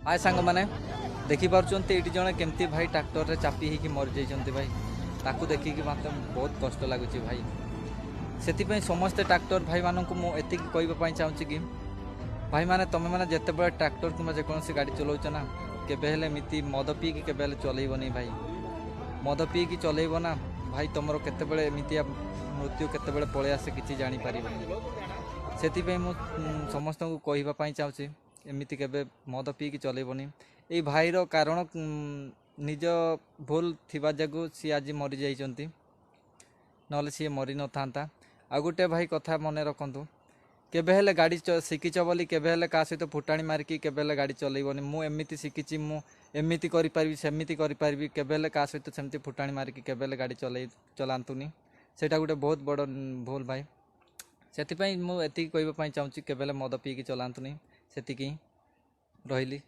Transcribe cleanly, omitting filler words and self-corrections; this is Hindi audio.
आए सांग मैंने देखिपुंट ये जड़े केमती भाई ट्रैक्टर चापी होगी मरी जाइए भाई ताकू देखिकी मत बहुत कष्ट लगुच भाई से समस्ते ट्रैक्टर भाई मानक मुझे कहवाई चाहूँगी कि भाई मैंने तुम मैंने जिते बड़े ट्रैक्टर कि जेकोसी गाड़ी चलाउच ना केबेले एमती मद पीकी के चलैबनी भाई मद पीकी चलैब ना भाई तुम केत एमती मृत्यु केत पलि आसे कि जापर से समस्त को कहवाई चाहूँगी एमती के मद पीकी चलैबनी ये भाईर कारण निज भूल थिबा जगु सी आज मरी जाइछंती नले सी मरी न था। आ गोटे भाई कथा मन रखु केबेले गाड़ी शिखिच बोली केबेले का सहित फुटाणी मारिकी केबेले गाड़ी चलैबनी मु एमती शिखिची मु एमती करि सेमती करि केबेले का सहित सेमती फुटाणी मारिकी केबेले गाड़ी चलातुनी सेटा गोटे बहुत बड़ भूल भाई से मुझे कहवाई चाहूँगी केबेले मद पीकी चलातुनी से रही।